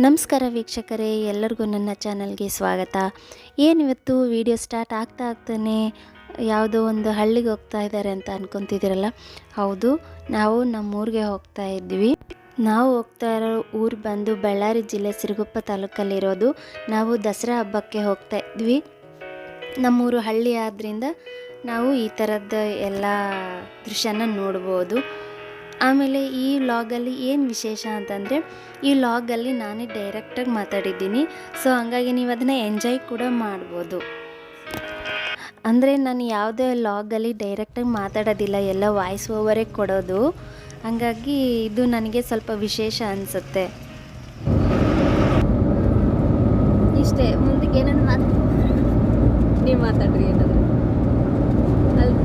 ನಮಸ್ಕಾರ ವೀಕ್ಷಕರೇ, ಎಲ್ಲರಿಗೂ ನನ್ನ ಚಾನಲ್ಗೆ ಸ್ವಾಗತ. ಏನಿವತ್ತು ವಿಡಿಯೋ ಸ್ಟಾರ್ಟ್ ಆಗ್ತಾನೆ ಯಾವುದೋ ಒಂದು ಹಳ್ಳಿಗೆ ಹೋಗ್ತಾ ಇದ್ದಾರೆ ಅಂತ ಅಂದ್ಕೊತಿದ್ದೀರಲ್ಲ, ಹೌದು, ನಾವು ನಮ್ಮೂರಿಗೆ ಹೋಗ್ತಾ ಇದ್ವಿ. ನಾವು ಹೋಗ್ತಾ ಇರೋ ಊರು ಬಂದು ಬಳ್ಳಾರಿ ಜಿಲ್ಲೆ ಸಿರುಗುಪ್ಪ ತಾಲೂಕಲ್ಲಿರೋದು. ನಾವು ದಸರಾ ಹಬ್ಬಕ್ಕೆ ಹೋಗ್ತಾ ಇದ್ವಿ. ನಮ್ಮೂರು ಹಳ್ಳಿ ಆದ್ದರಿಂದ ನಾವು ಈ ಥರದ ಎಲ್ಲ ದೃಶ್ಯನ ನೋಡ್ಬೋದು. ಆಮೇಲೆ ಈ ವ್ಲಾಗಲ್ಲಿ ಏನು ವಿಶೇಷ ಅಂತಂದರೆ, ಈ ವ್ಲಾಗಲ್ಲಿ ನಾನೇ ಡೈರೆಕ್ಟಾಗಿ ಮಾತಾಡಿದ್ದೀನಿ. ಸೊ ಹಂಗಾಗಿ ನೀವು ಅದನ್ನು ಎಂಜಾಯ್ ಕೂಡ ಮಾಡ್ಬೋದು. ಅಂದರೆ ನಾನು ಯಾವುದೇ ವ್ಲಾಗಲ್ಲಿ ಡೈರೆಕ್ಟಾಗಿ ಮಾತಾಡೋದಿಲ್ಲ, ಎಲ್ಲ ವಾಯ್ಸ್ ಓವರೇ ಕೊಡೋದು. ಹಾಗಾಗಿ ಇದು ನನಗೆ ಸ್ವಲ್ಪ ವಿಶೇಷ ಅನಿಸುತ್ತೆ. ಇಷ್ಟೇ, ಮುಂದಕ್ಕೆ ಏನಾದ್ರು ನೀವು ಮಾತಾಡ್ರಿ ಏನಾದ್ರು ಅಲ್ಲಿ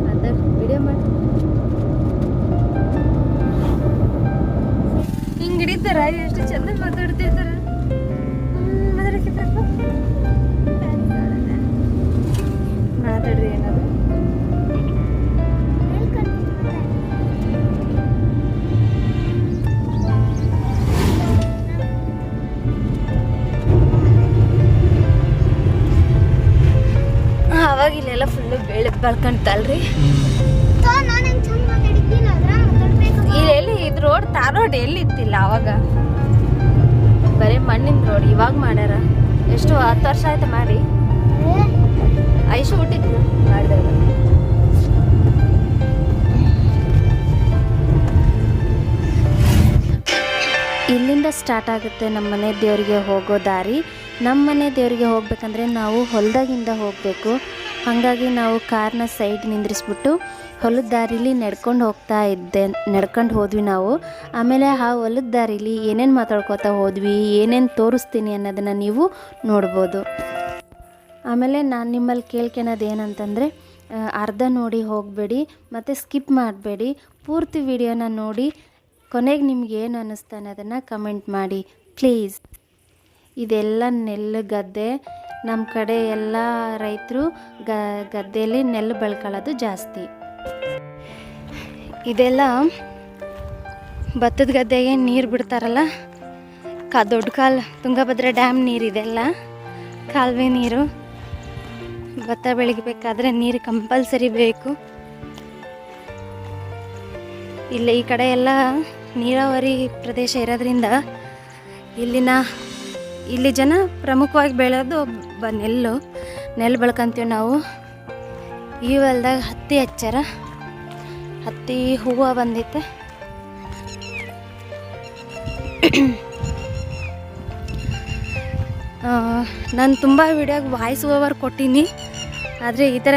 ಮಾತಾಡು ವಿಡಿಯೋ ಮಾಡಿ ಹಿಂಗೆ ಹಿಡಿತಾರ. ಎಷ್ಟು ಚಂದ ಮಾತಾಡ್ತಿರ್ತಾರ. ಮಾತಾಡ್ರಿ ಏನಾದ್ರು. ಅವಾಗ ಇಲ್ಲೆಲ್ಲ ಫುಲ್ಲು ಬೆಳ್ಕೊಂತಲ್ರಿ. ಇಲ್ಲಿ ಇದು ರೋಡ್ ತಾರ್ ರೋಡ್ ಎಲ್ಲಿತ್ತಿಲ್ಲ ಅವಾಗ, ಬರೀ ಮಣ್ಣಿನ ರೋಡ್. ಇವಾಗ ಮಾಡ್ಯಾರ. ಎಷ್ಟು 10 ವರ್ಷ ಆಯ್ತು ಮಾಡಿ. ಐಶು ಹುಟ್ಟಿದ್ಲು ಮಾಡಿದಾಗ. ಇಲ್ಲಿಂದ ಸ್ಟಾರ್ಟ್ ಆಗುತ್ತೆ ನಮ್ಮ ಮನೆ ದೇವರಿಗೆ ಹೋಗೋ ದಾರಿ. ನಮ್ಮ ಮನೆ ದೇವರಿಗೆ ಹೋಗ್ಬೇಕಂದ್ರೆ ನಾವು ಹೊಲದಾಗಿಂದ ಹೋಗಬೇಕು. ಹಾಗಾಗಿ ನಾವು ಕಾರ್ನ ಸೈಡ್ ನಿಂದ್ರಿಸ್ಬಿಟ್ಟು ಹೊಲದ ದಾರಿಲಿ ನಡ್ಕೊಂಡು ಹೋದ್ವಿ ನಾವು. ಆಮೇಲೆ ಆ ಹೊಲದ ದಾರಿಲಿ ಏನೇನು ಮಾತಾಡ್ಕೋತಾ ಹೋದ್ವಿ, ಏನೇನು ತೋರಿಸ್ತೀನಿ ಅನ್ನೋದನ್ನು ನೀವು ನೋಡ್ಬೋದು. ಆಮೇಲೆ ನಾನು ನಿಮ್ಮಲ್ಲಿ ಕೇಳ್ಕೊಳೋದು ಏನಂತಂದರೆ, ಅರ್ಧ ನೋಡಿ ಹೋಗಬೇಡಿ ಮತ್ತು ಸ್ಕಿಪ್ ಮಾಡಬೇಡಿ. ಪೂರ್ತಿ ವಿಡಿಯೋನ ನೋಡಿ ಕೊನೆಗೆ ನಿಮ್ಗೆ ಏನು ಅನ್ನಿಸ್ತಾ ಅನ್ನೋದನ್ನು ಕಮೆಂಟ್ ಮಾಡಿ ಪ್ಲೀಸ್. ಇದೆಲ್ಲ ನೆಲ್ಲು ಗದ್ದೆ. ನಮ್ಮ ಕಡೆ ಎಲ್ಲ ರೈತರು ಗದ್ದೆಯಲ್ಲಿ ನೆಲ್ಲು ಬೆಳ್ಕೊಳ್ಳೋದು ಜಾಸ್ತಿ. ಇದೆಲ್ಲ ಭತ್ತದ ಗದ್ದೆಗೆ ನೀರು ಬಿಡ್ತಾರಲ್ಲ, ದೊಡ್ಡ ತುಂಗಭದ್ರಾ ಡ್ಯಾಮ್ ನೀರು. ಇದೆಲ್ಲ ಕಾಲುವೆ ನೀರು. ಭತ್ತ ಬೆಳಿಬೇಕಾದ್ರೆ ನೀರು ಕಂಪಲ್ಸರಿ ಬೇಕು. ಇಲ್ಲ ಈ ಕಡೆ ಎಲ್ಲ ನೀರಾವರಿ ಪ್ರದೇಶ ಇರೋದ್ರಿಂದ ಇಲ್ಲಿ ಜನ ಪ್ರಮುಖವಾಗಿ ಬೆಳೆಯೋದು ನೆಲ್ಲು ಬೆಳ್ಕೊಂತೀವಿ ನಾವು. ಈ ಹೊಲ್ದಾಗ ಹತ್ತಿ ಹಚ್ಚಾರ. ಹತ್ತಿ ಹೂವು ಬಂದೈತೆ. ನಾನು ತುಂಬ ವಿಡಿಯೋಗೆ ವಾಯ್ಸ್ ಓವರ್ ಕೊಟ್ಟೀನಿ, ಆದರೆ ಈ ಥರ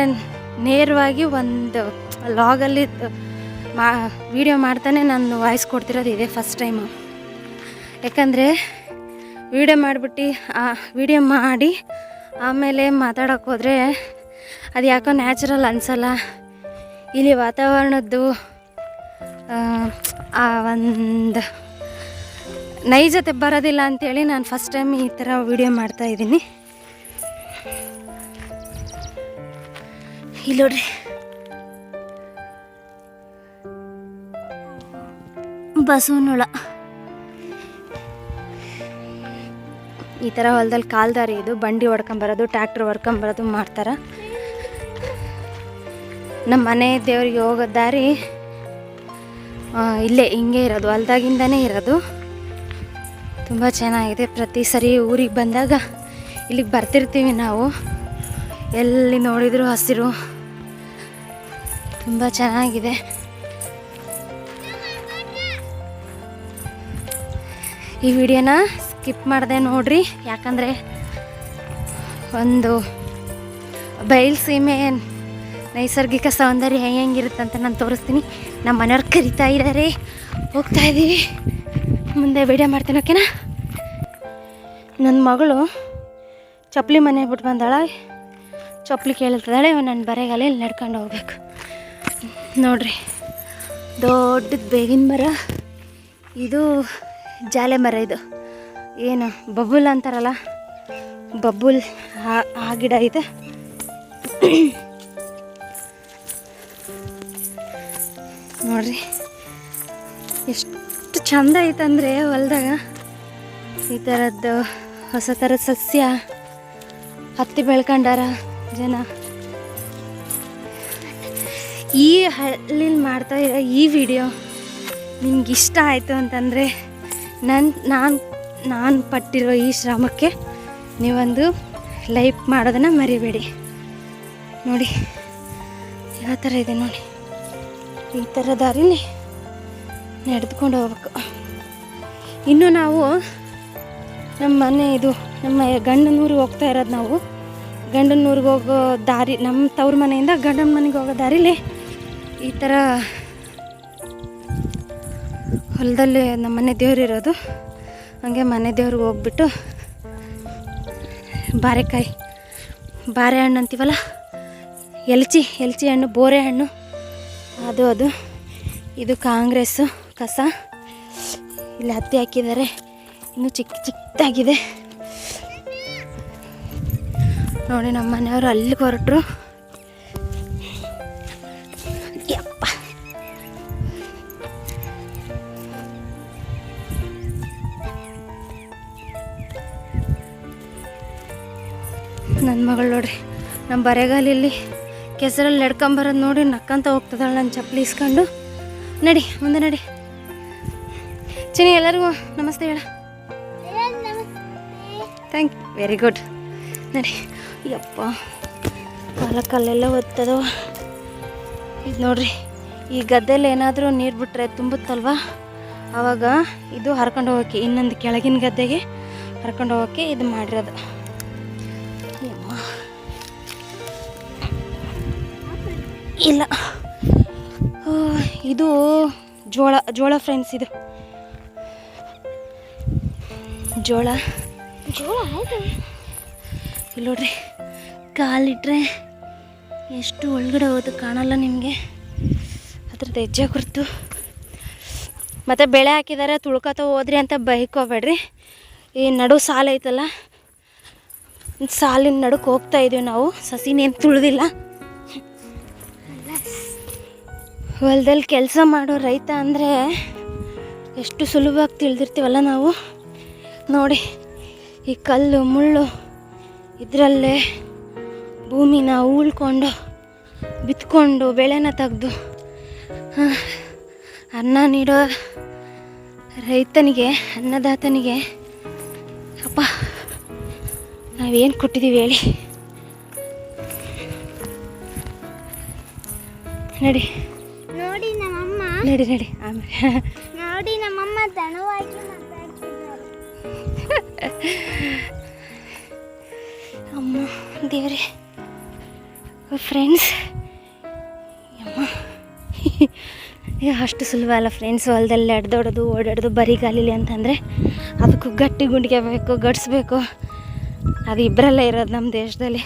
ನೇರವಾಗಿ ಒಂದು ಲಾಗಲ್ಲಿ ವಿಡಿಯೋ ಮಾಡ್ತಾನೆ ನಾನು ವಾಯ್ಸ್ ಕೊಡ್ತಿರೋದು ಇದೇ ಫಸ್ಟ್ ಟೈಮು. ಯಾಕಂದರೆ ವಿಡಿಯೋ ಮಾಡಿ ಆಮೇಲೆ ಮಾತಾಡೋಕೆ ಹೋದರೆ ಅದು ಯಾಕೋ ನ್ಯಾಚುರಲ್ ಅನಿಸಲ್ಲ. ಇಲ್ಲಿ ವಾತಾವರಣದ್ದು ಆ ಒಂದು ನೈಜತೆ ಬರೋದಿಲ್ಲ ಅಂಥೇಳಿ ನಾನು ಫಸ್ಟ್ ಟೈಮ್ ಈ ಥರ ವಿಡಿಯೋ ಮಾಡ್ತಾಯಿದ್ದೀನಿ. ಇಲ್ಲಿ ನೋಡ್ರಿ, ಬಸವನೊಳ. ಈ ಥರ ಹೊಲದಲ್ಲಿ ಕಾಲ್ದಾರಿ ಇದು. ಬಂಡಿ ಹೊಡ್ಕೊಂಬರೋದು, ಟ್ಯಾಕ್ಟ್ರ್ ಹೊಡ್ಕೊಂಬರೋದು ಮಾಡ್ತಾರೆ. ನಮ್ಮ ಮನೆ ದೇವರಿಗೆ ಹೋಗೋ ದಾರಿ ಇಲ್ಲೇ ಹಿಂಗೆ ಇರೋದು, ಹೊಲ್ದಾಗಿಂದನೇ ಇರೋದು. ತುಂಬ ಚೆನ್ನಾಗಿದೆ. ಪ್ರತಿ ಸರಿ ಊರಿಗೆ ಬಂದಾಗ ಇಲ್ಲಿಗೆ ಬರ್ತಿರ್ತೀವಿ ನಾವು. ಎಲ್ಲಿ ನೋಡಿದರೂ ಹಸಿರು, ತುಂಬ ಚೆನ್ನಾಗಿದೆ. ಈ ವಿಡಿಯೋನ ಸ್ಕಿಪ್ ಮಾಡದೆ ನೋಡ್ರಿ, ಯಾಕಂದರೆ ಒಂದು ಬಯಲುಸೀಮೆ ನೈಸರ್ಗಿಕ ಸೌಂದರ್ಯ ಹೆಂಗಿರುತ್ತೆ ಅಂತ ನಾನು ತೋರಿಸ್ತೀನಿ. ನಮ್ಮ ಮನೆಯವ್ರು ಕರಿತಾ ಇದ್ದಾರೆ, ಹೋಗ್ತಾ ಇದ್ದೀವಿ. ಮುಂದೆ ವಿಡಿಯೋ ಮಾಡ್ತೀನಿ, ಓಕೆನಾ? ನನ್ನ ಮಗಳು ಚಪ್ಪಲಿ ಮನೆ ಬಿಟ್ಟು ಬಂದಾಳ. ಚಪ್ಪಲಿ ಕೇಳ್ತಿದ್ದಾಳೆ. ನನ್ನ ಬರೆಗಾಲಲ್ಲಿ ನಡ್ಕೊಂಡು ಹೋಗ್ಬೇಕು. ನೋಡ್ರಿ, ದೊಡ್ಡದು ಬೇವಿನ ಮರ. ಇದು ಜಾಲೆ ಮರ ಇದು, ಏನು ಬಬುಲ್ ಅಂತಾರಲ್ಲ, ಬಬುಲ್ ಆ ಗಿಡ ಇದೆ. ನೋಡ್ರಿ ಎಷ್ಟು ಚಂದ ಐತಂದರೆ ಹೊಲ್ದಾಗ ಈ ಥರದ್ದು ಹೊಸ ಥರದ ಸಸ್ಯ ಹತ್ತಿ ಬೆಳ್ಕೊಂಡಾರ ಜನ. ಈ ಹಳ್ಳಿಲಿ ಮಾಡ್ತಾ ಇರೋ ಈ ವಿಡಿಯೋ ನಿಮ್ಗೆ ಇಷ್ಟ ಆಯಿತು ಅಂತಂದರೆ ನಾನು ಪಟ್ಟಿರೋ ಈ ಶ್ರಮಕ್ಕೆ ನೀವೊಂದು ಲೈಕ್ ಮಾಡೋದನ್ನು ಮರಿಬೇಡಿ. ನೋಡಿ ಯಾವ ಥರ ಇದೆ ನೋಡಿ, ಈ ಥರ ದಾರಿಲಿ ನಡೆದುಕೊಂಡು ಹೋಗ್ಬೇಕು. ಇನ್ನು ನಾವು ನಮ್ಮ ಗಂಡನೂರಿಗೆ ಹೋಗ್ತಾ ಇರೋದು. ನಾವು ಗಂಡನೂರಿಗೆ ಹೋಗೋ ದಾರಿ, ನಮ್ಮ ತವ್ರ ಮನೆಯಿಂದ ಗಂಡನ ಮನೆಗೆ ಹೋಗೋ ದಾರಿಲಿ ಈ ಥರ ಹೊಲದಲ್ಲಿ ನಮ್ಮ ಮನೆ ದೇವ್ರು ಇರೋದು. ಹಾಗೆ ಮನೆ ದೇವ್ರಿಗೆ ಹೋಗ್ಬಿಟ್ಟು ಬಾರೆ ಹಣ್ಣು ಅಂತೀವಲ್ಲ, ಎಲ್ಚಿ ಹಣ್ಣು, ಬೋರೆ ಹಣ್ಣು, ಅದು ಇದು ಕಾಂಗ್ರೆಸ್ಸು ಕಸ. ಇಲ್ಲಿ ಹತ್ತಿ ಹಾಕಿದ್ದಾರೆ, ಇನ್ನೂ ಚಿಕ್ಕದಾಗಿದೆ ನೋಡಿ. ನಮ್ಮ ಮನೆಯವರು ಅಲ್ಲಿಗೆ ಹೊರಟರು. ಯಪ್ಪ, ನನ್ನ ಮಗಳು ನೋಡ್ರಿ, ನಮ್ಮ ಬರೆಗಾಲಲ್ಲಿ ಕೆಸರಲ್ಲಿ ನಡ್ಕೊಂಬರೋದು ನೋಡಿ ನಕ್ಕಂತ ಹೋಗ್ತದಾಳೆ. ನನ್ನ ಚಪ್ಪಲಿ ಇಸ್ಕೊಂಡು. ನಡಿ ಮುಂದೆ ನಡಿ. ಚಿನಿ ಎಲ್ಲರಿಗೂ ನಮಸ್ತೆ ಹೇಳ. Thank you, very good. ನಡಿ. ಯಪ್ಪ, ಕಲ್ಲೆಲ್ಲ ಒತ್ತದವ. ಇದು ನೋಡ್ರಿ, ಈ ಗದ್ದೆಯಲ್ಲಿ ಏನಾದರೂ ನೀರು ಬಿಟ್ಟರೆ ತುಂಬುತ್ತಲ್ವ, ಆವಾಗ ಇದು ಹರ್ಕೊಂಡು ಹೋಗೋಕ್ಕೆ, ಇನ್ನೊಂದು ಕೆಳಗಿನ ಗದ್ದೆಗೆ ಹರ್ಕೊಂಡು ಹೋಗೋಕ್ಕೆ ಇದು ಮಾಡಿರೋದು. ಇಲ್ಲ, ಇದು ಜೋಳ ಫ್ರೆಂಡ್ಸ್. ಇದು ಜೋಳ ಇಲ್ಲಿ ನೋಡ್ರಿ, ಕಾಲಿಟ್ರೆ ಎಷ್ಟು ಒಳಗಡೆ ಹೋಗೋದು ಕಾಣಲ್ಲ ನಿಮಗೆ, ಅದ್ರದ್ದು ಹೆಜ್ಜೆ ಗುರುತು. ಮತ್ತು ಬೆಳೆ ಹಾಕಿದ್ದಾರೆ, ತುಳ್ಕೊತ ಹೋದ್ರಿ ಅಂತ ಬೈಕೋಬೇಡ್ರಿ. ಈ ನಡು ಸಾಲು ಐತಲ್ಲ, ಸಾಲಿನ ನಡುಕ್ಕೆ ಹೋಗ್ತಾ ಇದೀವಿ ನಾವು. ಸಸಿನೇನು ತುಳಿದಿಲ್ಲ. ಹೊಲದಲ್ಲಿ ಕೆಲಸ ಮಾಡೋ ರೈತ ಅಂದರೆ ಎಷ್ಟು ಸುಲಭವಾಗಿ ತಿಳಿದಿರ್ತೀವಲ್ಲ ನಾವು. ನೋಡಿ, ಈ ಕಲ್ಲು ಮುಳ್ಳು ಇದರಲ್ಲೇ ಭೂಮಿನ ಉಳ್ಕೊಂಡು ಬಿತ್ಕೊಂಡು ಬೆಳೆನ ತೆಗೆದು ಅನ್ನ ನೀಡೋ ರೈತನಿಗೆ, ಅನ್ನದಾತನಿಗೆ ಅಪ್ಪ ನಾವೇನು ಕೊಟ್ಟಿದ್ದೀವಿ ಹೇಳಿ. ನಡಿ ನೋಡಿ ನಮ್ಮಮ್ಮ, ನಡಿ ಆಮೇಲೆ ನೋಡಿ ನಮ್ಮಮ್ಮ ದಣವಾಗಿ ಮಾತಾಡ್ತಿದ್ದಾರೆ. ಅಮ್ಮ ದೇವ್ರೆ, ಫ್ರೆಂಡ್ಸ್, ಅಮ್ಮ ಅಷ್ಟು ಸುಲಭ ಅಲ್ಲ ಫ್ರೆಂಡ್ಸ್. ಹೊಲದಲ್ಲಿ ಓಡಾಡೋದು ಬರಿಗಾಲಿಲಿ ಅಂತಂದರೆ ಅದಕ್ಕೂ ಗಟ್ಟಿ ಗುಂಡಿಗೆ ಬೇಕು, ಗಡ್ಸ್ಬೇಕು. ಅದು ಇಬ್ಬರಲ್ಲೇ ಇರೋದು ನಮ್ಮ ದೇಶದಲ್ಲಿ.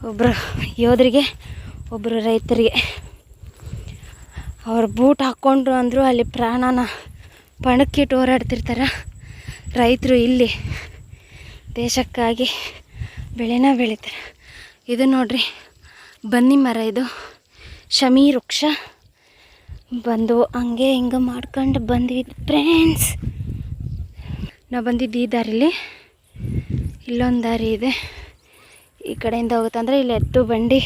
ಒಬ್ಬರು ಯೋಧರಿಗೆ, ಒಬ್ಬರು ರೈತರಿಗೆ. ಅವ್ರು ಬೂಟ್ ಹಾಕ್ಕೊಂಡ್ರು ಅಂದರು ಅಲ್ಲಿ ಪ್ರಾಣನ ಪಣಕ್ಕಿಟ್ಟು ಹೋರಾಡ್ತಿರ್ತಾರೆ. ರೈತರು ಇಲ್ಲಿ ದೇಶಕ್ಕಾಗಿ ಬೆಳೆನ ಬೆಳೀತಾರೆ. ಇದು ನೋಡ್ರಿ, ಬನ್ನಿ ಮರ, ಇದು ಶಮಿ ವೃಕ್ಷ. ಬಂದು ಹಂಗೆ ಹಿಂಗೆ ಮಾಡ್ಕೊಂಡು ಬಂದ್ವಿ ಫ್ರೆಂಡ್ಸ್. ನಾವು ಬಂದಿದ್ದು ಈ ದಾರಿಲಿ. ಇಲ್ಲೊಂದು ದಾರಿ ಇದೆ, ಈ ಕಡೆಯಿಂದ ಹೋಗುತ್ತಂದ್ರೆ ಇಲ್ಲಿ ಎತ್ತು ಬಂಡಿ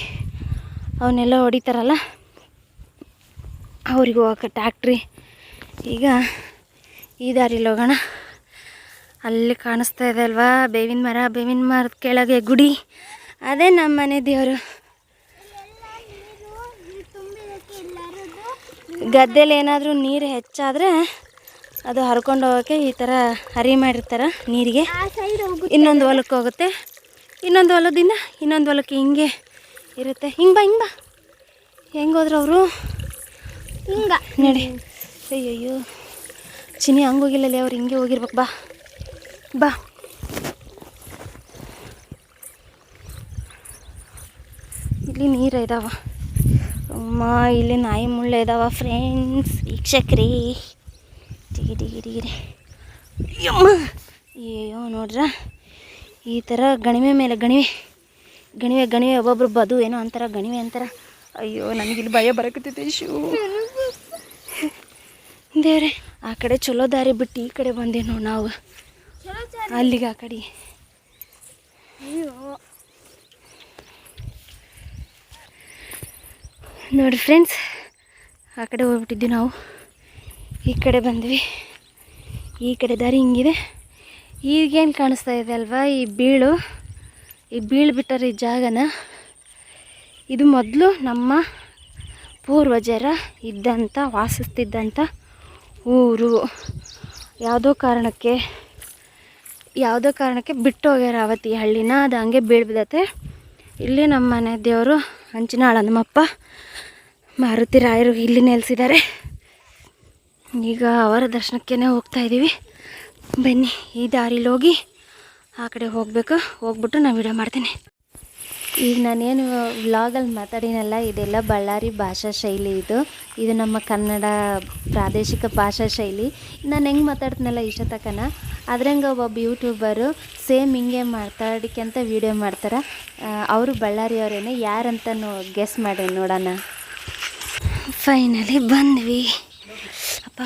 ಅವನ್ನೆಲ್ಲ ಹೊಡಿತಾರಲ್ಲ, ಅವ್ರಿಗೆ ಹೋಗಕ್ಕೆ ಟ್ಯಾಕ್ಟ್ರಿ. ಈಗ ಈ ದಾರಿಲಿ ಹೋಗೋಣ. ಅಲ್ಲಿ ಕಾಣಿಸ್ತಾ ಇದೆ ಅಲ್ವಾ ಬೇವಿನ ಮರದ ಕೆಳಗೆ ಗುಡಿ, ಅದೇ ನಮ್ಮ ಮನೆ ದೇವರು. ಗದ್ದೆಲಿ ಏನಾದರೂ ನೀರು ಹೆಚ್ಚಾದರೆ ಅದು ಹರ್ಕೊಂಡು ಹೋಗೋಕ್ಕೆ ಈ ಥರ ಹರಿ ಮಾಡಿರ್ತಾರೆ ನೀರಿಗೆ. ಇನ್ನೊಂದು ಹೊಲಕ್ಕೆ ಹೋಗುತ್ತೆ, ಇನ್ನೊಂದು ಹೊಲದಿಂದ ಇನ್ನೊಂದು ಹೊಲಕ್ಕೆ ಹಿಂಗೆ ಇರುತ್ತೆ. ಹಿಂಗೆ ಬಾ ಹೆಂಗೆ ಹೋದ್ರು ಅವರು ಹಿಂಗೆ ನಡಿ. ಅಯ್ಯಯ್ಯೋ ಚಿನಿ ಹಂಗೆ ಹೋಗಿಲ್ಲಲ್ಲಿ, ಅವ್ರು ಹಿಂಗೆ ಹೋಗಿರ್ಬೇಕು. ಬಾ ಇಲ್ಲಿ ನೀರು ಇದಾವ ಅಮ್ಮ, ಇಲ್ಲಿ ನಾಯಿ ಮುಳ್ಳು ಇದಾವ ಫ್ರೆಂಡ್ಸ್, ವೀಕ್ಷಕ್ರಿ. ಡಿಗಿರಿ ಅಯ್ಯೋ ನೋಡ್ರ ಈ ಥರ ಗಣಿವೆ ಮೇಲೆ ಗಣಿವೆ ಒಬ್ಬೊಬ್ರು ಬದು ಏನೋ ಅಂತಾರ ಗಣಿವೆ ಅಂತಾರ. ಅಯ್ಯೋ ನನಗಿಲ್ಲಿ ಭಯ ಬರಕತ್ತೈತೆ ಶೂ ದೇವ್ರೆ. ಆ ಕಡೆ ಚಲೋ ದಾರಿ ಬಿಟ್ಟು ಈ ಕಡೆ ಬಂದೇನೋ ನಾವು, ಅಲ್ಲಿಗೆ ಆ ಕಡೆ. ನೋಡಿ ಫ್ರೆಂಡ್ಸ್, ಆ ಕಡೆ ಹೋಗ್ಬಿಟ್ಟಿದ್ವಿ ನಾವು, ಈ ಕಡೆ ಬಂದ್ವಿ. ಈ ಕಡೆ ದಾರಿ ಹಿಂಗಿದೆ. ಈಗೇನು ಕಾಣಿಸ್ತಾ ಇದೆ ಅಲ್ವಾ, ಈ ಬೀಳು ಬಿಟ್ಟರೆ ಈ ಜಾಗನ. ಇದು ಮೊದಲು ನಮ್ಮ ಪೂರ್ವಜರ ವಾಸಿಸ್ತಿದ್ದಂಥ ಊರು. ಯಾವುದೋ ಕಾರಣಕ್ಕೆ ಬಿಟ್ಟು ಹೋಗ್ಯಾರ ಅವತ್ತು ಈ ಹಳ್ಳಿನ. ಅದು ಹಂಗೆ ಬೀಳು ಬಿದ್ದತೆ. ಇಲ್ಲಿ ನಮ್ಮ ಮನೆ ದೇವರು ಹಂಚಿನಾಳ ನಮ್ಮಪ್ಪ ಮಾರುತಿ ರಾಯರು ಇಲ್ಲಿ ನೆಲೆಸಿದ್ದಾರೆ. ಈಗ ಅವರ ದರ್ಶನಕ್ಕೇ ಹೋಗ್ತಾ ಇದ್ದೀವಿ. ಬನ್ನಿ, ಈ ದಾರಿಲಿ ಹೋಗಿ ಆ ಕಡೆ ಹೋಗ್ಬಿಟ್ಟು ನಾನು ವಿಡಿಯೋ ಮಾಡ್ತೀನಿ. ಈಗ ನಾನೇನು ವ್ಲಾಗಲ್ಲಿ ಮಾತಾಡಿನಲ್ಲ, ಇದೆಲ್ಲ ಬಳ್ಳಾರಿ ಭಾಷಾ ಶೈಲಿ. ಇದು ನಮ್ಮ ಕನ್ನಡ ಪ್ರಾದೇಶಿಕ ಭಾಷಾ ಶೈಲಿ. ನಾನು ಹೆಂಗೆ ಮಾತಾಡ್ತೀನಲ್ಲ ಇಷ್ಟತಕ್ಕನ, ಅದ್ರಂಗೆ ಒಬ್ಬ ಯೂಟ್ಯೂಬರು ಸೇಮ್ ಹಿಂಗೆ ಮಾತಾಡಿಕೆಂತ ವಿಡಿಯೋ ಮಾಡ್ತಾರೆ. ಅವರು ಬಳ್ಳಾರಿಯವರೇನೆ, ಯಾರಂತ ಗೆಸ್ ಮಾಡಿ ನೋಡೋಣ. ಫೈನಲಿ ಬಂದ್ವಿ. ಅಪ್ಪ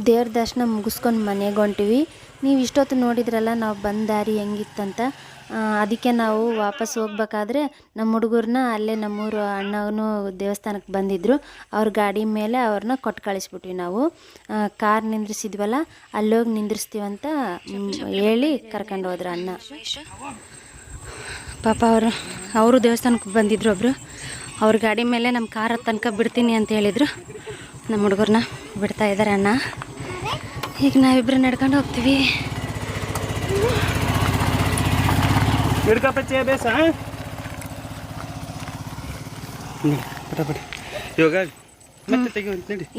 ದೇವ್ರ ದರ್ಶನ ಮುಗಿಸ್ಕೊಂಡು ಮನೆಗೆ ಹೊಂಟಿವಿ. ನೀವು ಇಷ್ಟೊತ್ತು ನೋಡಿದ್ರಲ್ಲ ನಾವು ಬಂದ ದಾರಿ ಹೆಂಗಿತ್ತಂತ. ಅದಕ್ಕೆ ನಾವು ವಾಪಸ್ ಹೋಗ್ಬೇಕಾದ್ರೆ ನಮ್ಮ ಹುಡುಗರನ್ನ ಅಲ್ಲೇ ನಮ್ಮೂರು ಅಣ್ಣವನು ದೇವಸ್ಥಾನಕ್ಕೆ ಬಂದಿದ್ದರು. ಅವ್ರ ಗಾಡಿ ಮೇಲೆ ಅವ್ರನ್ನ ಕೊಟ್ಟು ಕಳಿಸ್ಬಿಟ್ವಿ. ನಾವು ಕಾರ್ ನಿಂದ್ರಿಸಿದ್ವಲ್ಲ, ಅಲ್ಲೋಗಿ ನಿಂದ್ರಿಸ್ತೀವಂತ ಹೇಳಿ ಕರ್ಕೊಂಡು ಹೋದ್ರು ಅಣ್ಣ. ಪಾಪ ಅವರು ದೇವಸ್ಥಾನಕ್ಕೆ ಬಂದಿದ್ರು. ಒಬ್ಬರು ಅವ್ರ ಗಾಡಿ ಮೇಲೆ ನಮ್ಮ ಕಾರ್ ತನಕ ಬಿಡ್ತೀನಿ ಅಂತ ಹೇಳಿದರು. ನಮ್ಮ ಹುಡುಗರನ್ನ ಬಿಡ್ತಾ ಇದ್ದಾರೆ ಅಣ್ಣ. ಈಗ ನಾವಿಬ್ಬರು ನಡ್ಕೊಂಡು ಹೋಗ್ತೀವಿ.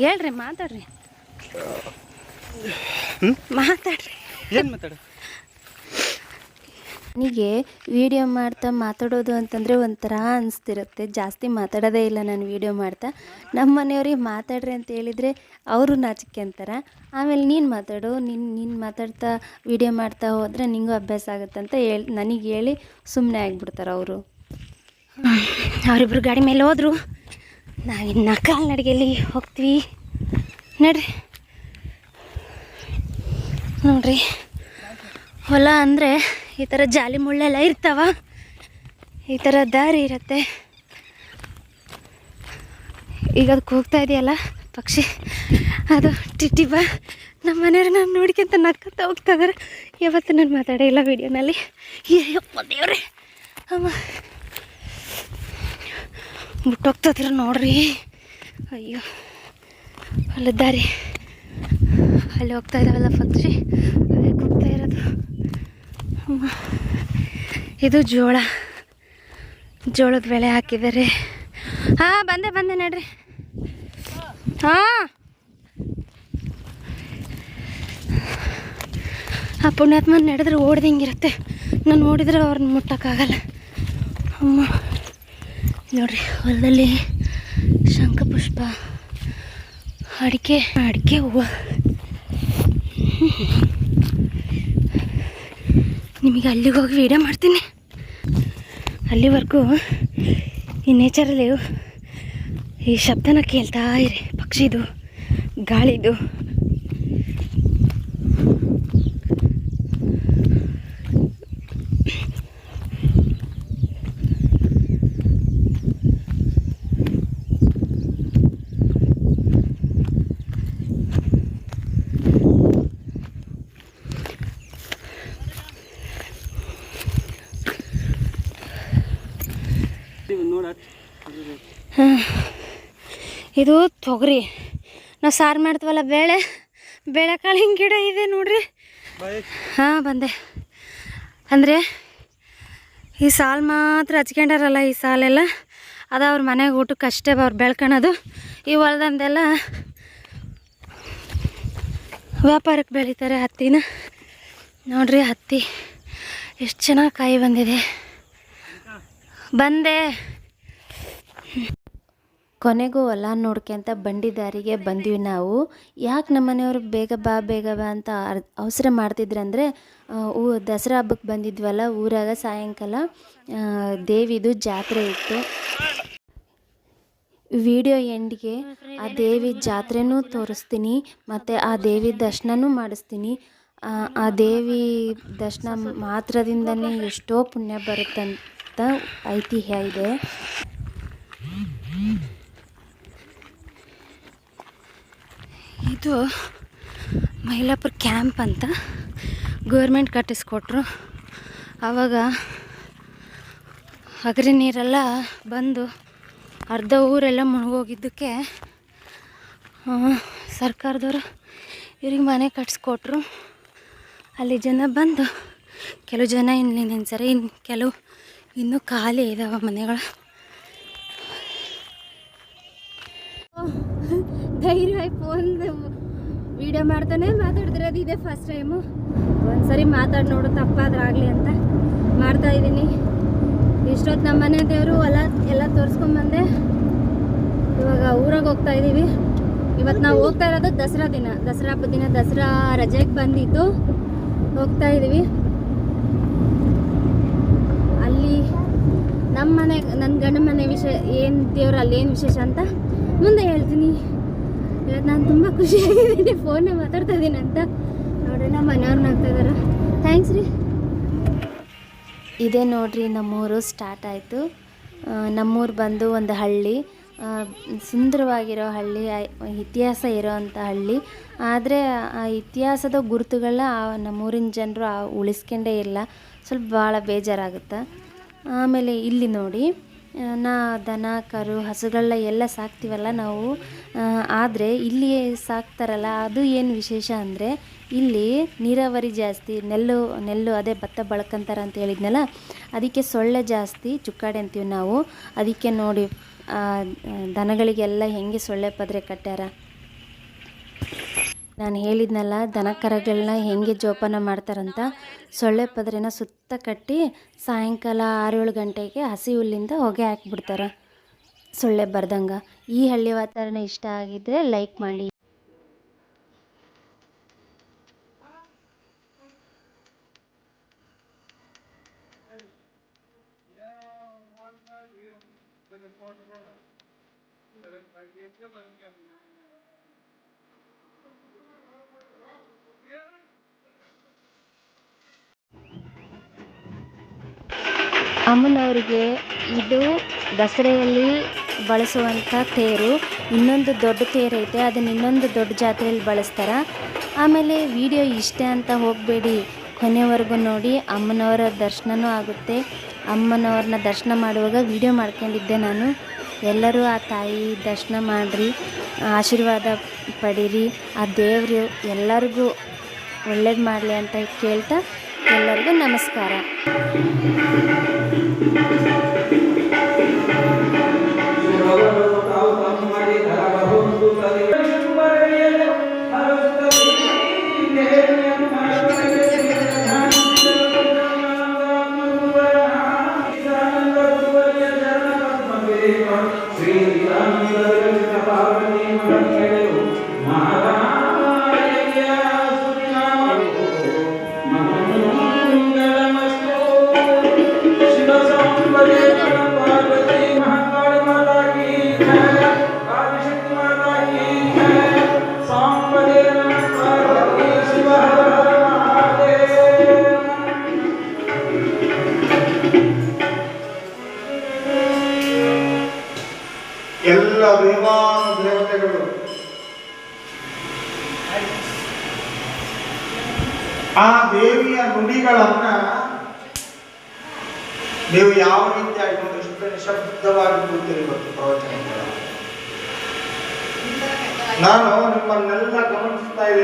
ಹೇಳ್ರಿ, ಮಾತಾಡ್ರಿ. ನನಗೆ ವಿಡಿಯೋ ಮಾಡ್ತಾ ಮಾತಾಡೋದು ಅಂತಂದರೆ ಒಂಥರ ಅನಿಸ್ತಿರುತ್ತೆ. ಜಾಸ್ತಿ ಮಾತಾಡೋದೇ ಇಲ್ಲ ನಾನು ವಿಡಿಯೋ ಮಾಡ್ತಾ. ನಮ್ಮ ಮನೆಯವ್ರಿಗೆ ಮಾತಾಡ್ರಿ ಅಂತ ಹೇಳಿದರೆ ಅವರು ನಾಚಿಕೆ ಅಂತಾರೆ. ಆಮೇಲೆ ನೀನು ಮಾತಾಡು, ನೀನು ಮಾತಾಡ್ತಾ ವಿಡಿಯೋ ಮಾಡ್ತಾ ಹೋದರೆ ನಿಂಗೂ ಅಭ್ಯಾಸ ಆಗುತ್ತಂತ ನನಗೆ ಹೇಳಿ ಸುಮ್ಮನೆ ಆಗಿಬಿಡ್ತಾರೆ ಅವರು. ಅವರಿಬ್ಬರು ಗಾಡಿ ಮೇಲೆ ಹೋದರು. ನಾವಿನ್ನು ಕಾಲ್ನಡಿಗೆಯಲ್ಲಿ ಹೋಗ್ತೀವಿ. ನಡ್ರಿ. ನೋಡ್ರಿ, ಹೊಲ ಅಂದರೆ ಈ ಥರ ಜಾಲಿ ಮುಳ್ಳೆಲ್ಲ ಇರ್ತಾವ. ಈ ಥರ ದಾರಿ ಇರುತ್ತೆ. ಈಗ ಅದಕ್ಕೆ ಹೋಗ್ತಾ ಇದೆಯಲ್ಲ ಪಕ್ಷಿ, ಅದು ಟಿಟಿ ಬಾ. ನಮ್ಮ ಮನೆಯವ್ರು ನಾನು ನೋಡ್ಕೊಂತ ನಕ್ಕಂತ ಹೋಗ್ತಾ ಇದ್ದಾರೆ. ಯಾವತ್ತೂ ನಾನು ಮಾತಾಡೇ ಇಲ್ಲ ವೀಡಿಯೋನಲ್ಲಿ. ಅಯ್ಯಪ್ಪ ದೇವ್ರೆ, ಅಮ್ಮ ಬಿಟ್ಟೋಗ್ತಿದ್ರು ನೋಡ್ರಿ. ಅಯ್ಯೋ, ಹೊಲದಾರಿ ಅಲ್ಲಿ ಹೋಗ್ತಾ ಇದ್ದಾವಲ್ಲ ಪಕ್ಷಿ ಅದಕ್ಕೆ ಹೋಗ್ತಾ ಇರೋದು. ಇದು ಜೋಳದ ಬೆಳೆ ಹಾಕಿದ್ದಾರೆ. ಹಾಂ ಬಂದೆ ನಡ್ರಿ. ಹಾಂ ಆ ಪುಣ್ಯಾತ್ಮ ನಡೆದ್ರೆ ಓಡ್ದಂಗಿರುತ್ತೆ. ನಾನು ನೋಡಿದ್ರೆ ಅವ್ರನ್ನ ಮುಟ್ಟೋಕ್ಕಾಗಲ್ಲ. ಅಮ್ಮ ನೋಡ್ರಿ ಹೊಲದಲ್ಲಿ ಶಂಖಪುಷ್ಪ, ಅಡಿಕೆ ಹೂವು. ನಿಮಗೆ ಅಲ್ಲಿಗೆ ಹೋಗಿ ವೀಡಿಯೋ ಮಾಡ್ತೀನಿ. ಅಲ್ಲಿವರೆಗೂ ಈ ನೇಚರಲ್ಲಿ ಈ ಶಬ್ದನ ಕೇಳ್ತಾ ಇರಿ, ಪಕ್ಷಿದು, ಗಾಳಿದು. ಇದು ತೊಗರಿ ನಾವು ಸಾರು ಮಾಡ್ತೀವಲ್ಲ, ಬೇಳೆಕಾಳಿನ ಗಿಡ ಇದೆ ನೋಡ್ರಿ. ಹಾಂ ಬಂದೆ. ಅಂದರೆ ಈ ಸಾಲು ಮಾತ್ರ ಹಚ್ಕೊಂಡಾರಲ್ಲ, ಈ ಸಾಲೆಲ್ಲ ಅದು ಅವ್ರ ಮನೆಗೆ ಊಟಕ್ಕೆ ಅಷ್ಟೇ ಅವ್ರು ಬೆಳ್ಕೊಳೋದು. ಈ ಹೊಲ್ದಂದೆಲ್ಲ ವ್ಯಾಪಾರಕ್ಕೆ ಬೆಳೀತಾರೆ ಹತ್ತಿನ. ನೋಡ್ರಿ ಹತ್ತಿ ಎಷ್ಟು ಚೆನ್ನಾಗಿ ಕಾಯಿ ಬಂದಿದೆ. ಬಂದೆ. ಕೊನೆಗೂ ಹೊಲ ನೋಡ್ಕೊಂತ ಬಂಡಿ ದಾರಿಗೆ ಬಂದ್ವಿ ನಾವು. ಯಾಕೆ ನಮ್ಮ ಮನೆಯವರು ಬೇಗ ಬಾ ಅಂತ ಅವಸರ ಮಾಡ್ತಿದ್ರಂದರೆ, ದಸರಾ ಹಬ್ಬಕ್ಕೆ ಬಂದಿದ್ವಲ್ಲ ಊರಾಗ. ಸಾಯಂಕಾಲ ದೇವಿದು ಜಾತ್ರೆ ಇತ್ತು. ವಿಡಿಯೋ ಎಂಡ್ಗೆ ಆ ದೇವಿ ಜಾತ್ರೆನೂ ತೋರಿಸ್ತೀನಿ, ಮತ್ತು ಆ ದೇವಿ ದರ್ಶನನೂ ಮಾಡಿಸ್ತೀನಿ. ಆ ದೇವಿ ದರ್ಶನ ಮಾತ್ರದಿಂದನೇ ಎಷ್ಟೋ ಪುಣ್ಯ ಬರುತ್ತಂತ ಐತಿಹ್ಯ ಇದೆ. ಇದು ಮೈಲಾಪುರ ಕ್ಯಾಂಪ್ ಅಂತ ಗೌರ್ಮೆಂಟ್ ಕಟ್ಟಿಸ್ಕೊಟ್ರು. ಆವಾಗ ಅಗರಿ ನೀರೆಲ್ಲ ಬಂದು ಅರ್ಧ ಊರೆಲ್ಲ ಮುಳುಗೋಗಿದ್ದಕ್ಕೆ ಸರ್ಕಾರದವರು ಇವ್ರಿಗೆ ಮನೆ ಕಟ್ಟಿಸ್ಕೊಟ್ರು. ಅಲ್ಲಿ ಜನ ಬಂದು, ಕೆಲವು ಜನ ಇನ್ನೇನು ಸರಿ, ಕೆಲವು ಇನ್ನೂ ಖಾಲಿ ಇದ್ದಾವೆ ಮನೆಗಳು. ಧೈರ್ಯವಾಗಿ ಫೋನ್ ವೀಡಿಯೋ ಮಾಡ್ತಾನೆ ಮಾತಾಡಿದ್ರದು ಇದೆ ಫಸ್ಟ್ ಟೈಮು. ಒಂದ್ಸರಿ ಮಾತಾಡಿ ನೋಡು ತಪ್ಪಾದ್ರಾಗಲಿ ಅಂತ ಮಾಡ್ತಾ ಇದ್ದೀನಿ. ಇಷ್ಟೊತ್ತು ನಮ್ಮ ಮನೆ ದೇವರು ಹೊಲ ಎಲ್ಲ ತೋರಿಸ್ಕೊಂಬಂದೆ. ಇವಾಗ ಊರಾಗ ಹೋಗ್ತಾ ಇದ್ದೀವಿ. ಇವತ್ತು ನಾವು ಹೋಗ್ತಾ ಇರೋದು ದಸರಾ ಹಬ್ಬದ ದಿನ. ದಸರಾ ರಜೆಗೆ ಬಂದಿದ್ದು ಹೋಗ್ತಾ ಇದ್ದೀವಿ. ಅಲ್ಲಿ ನನ್ನ ಗಂಡ ಮನೆ ವಿಷಯ ಏನು, ದೇವ್ರು ಅಲ್ಲಿ ಏನು ವಿಶೇಷ ಅಂತ ಮುಂದೆ ಹೇಳ್ತೀನಿ. ಇವತ್ತು ನಾನು ತುಂಬ ಖುಷಿಯಾಗಿದ್ದೀನಿ, ಫೋನ್ನೇ ಮಾತಾಡ್ತಾ ಇದ್ದೀನಿ ಅಂತ. ನೋಡ್ರಿ ನಮ್ಮ ಮನೆಯವ್ರನ್ನ ಆಗ್ತಾ ಇದ್ದಾರೆ. ಥ್ಯಾಂಕ್ಸ್ ರೀ. ಇದೇ ನೋಡ್ರಿ ನಮ್ಮೂರು ಸ್ಟಾರ್ಟ್ ಆಯಿತು. ನಮ್ಮೂರು ಬಂದು ಒಂದು ಹಳ್ಳಿ, ಸುಂದರವಾಗಿರೋ ಹಳ್ಳಿ, ಇತಿಹಾಸ ಇರೋವಂಥ ಹಳ್ಳಿ. ಆದರೆ ಆ ಇತಿಹಾಸದ ಗುರುತುಗಳನ್ನ ನಮ್ಮೂರಿನ ಜನರು ಉಳಿಸ್ಕೊಂಡೇ ಇಲ್ಲ. ಸ್ವಲ್ಪ ಭಾಳ ಬೇಜಾರಾಗುತ್ತೆ. ಆಮೇಲೆ ಇಲ್ಲಿ ನೋಡಿ, ದನ ಕರು ಹಸುಗಳನ್ನ ಎಲ್ಲ ಸಾಕ್ತೀವಲ್ಲ ನಾವು, ಆದರೆ ಇಲ್ಲಿ ಸಾಕ್ತಾರಲ್ಲ ಅದು ಏನು ವಿಶೇಷ ಅಂದರೆ, ಇಲ್ಲಿ ನೀರಾವರಿ ಜಾಸ್ತಿ, ನೆಲ್ಲು ಅದೇ ಭತ್ತ ಬಳಕಂತಾರೆ ಅಂತ ಹೇಳಿದ್ನಲ್ಲ, ಅದಕ್ಕೆ ಸೊಳ್ಳೆ ಜಾಸ್ತಿ, ಚುಕ್ಕಾಡೆ ಅಂತೀವಿ ನಾವು. ಅದಕ್ಕೆ ನೋಡಿ ದನಗಳಿಗೆಲ್ಲ ಹೆಂಗೆ ಸೊಳ್ಳೆ ಪದ್ರೆ ಕಟ್ಟ್ಯಾರ. ನಾನು ಹೇಳಿದ್ನಲ್ಲ ದನ ಕರಗಳನ್ನ ಹೆಂಗೆ ಜೋಪಾನ ಮಾಡ್ತಾರಂತ. ಸೊಳ್ಳೆ ಪದ್ರೆನ ಸುತ್ತ ಕಟ್ಟಿ ಸಾಯಂಕಾಲ 6-7 ಗಂಟೆಗೆ ಹಸಿ ಹುಲ್ಲಿಂದ ಹೊಗೆ ಹಾಕಿಬಿಡ್ತಾರೆ, ಸೊಳ್ಳೆ ಬರ್ದಂಗೆ. ಈ ಹಳ್ಳಿ ವಾತಾವರಣ ಇಷ್ಟ ಆಗಿದ್ರೆ ಲೈಕ್ ಮಾಡಿ. ಅಮ್ಮನವರಿಗೆ ಇದು ದಸರೆಯಲ್ಲಿ ಬಳಸುವಂಥ ತೇರು. ಇನ್ನೊಂದು ದೊಡ್ಡ ತೇರು ಐತೆ, ಅದನ್ನು ಇನ್ನೊಂದು ದೊಡ್ಡ ಜಾತ್ರೆಯಲ್ಲಿ ಬಳಸ್ತಾರೆ. ಆಮೇಲೆ ವಿಡಿಯೋ ಇಷ್ಟ ಅಂತ ಹೋಗಬೇಡಿ, ಕೊನೆವರೆಗೂ ನೋಡಿ. ಅಮ್ಮನವರ ದರ್ಶನವೂ ಆಗುತ್ತೆ. ಅಮ್ಮನವ್ರನ್ನ ದರ್ಶನ ಮಾಡುವಾಗ ವಿಡಿಯೋ ಮಾಡ್ಕೊಂಡಿದ್ದೆ ನಾನು. ಎಲ್ಲರೂ ಆ ತಾಯಿ ದರ್ಶನ ಮಾಡಿರಿ. ಆಶೀರ್ವಾದ ಪಡೀರಿ. ಆ ದೇವರು ಎಲ್ಲರಿಗೂ ಒಳ್ಳೇದು ಮಾಡಲಿ ಅಂತ ಕೇಳ್ತಾ ಎಲ್ಲರಿಗೂ ನಮಸ್ಕಾರ. ಎಲ್ಲ ದೇವತೆಗಳು ಆ ದೇವಿಯ ನುಡಿಗಳನ್ನ ನೀವು ಯಾವ ರೀತಿಯಾಗಿ ಒಂದಿಷ್ಟು ನಿಶಬ್ದವಾಗಿ ಕೂತಿರಬೇಕು ಪ್ರವಚನಗಳ. ನಾನು ನಿಮ್ಮನ್ನೆಲ್ಲ ಗಮನಿಸ್ತಾ ಇದ್ದೇನೆ.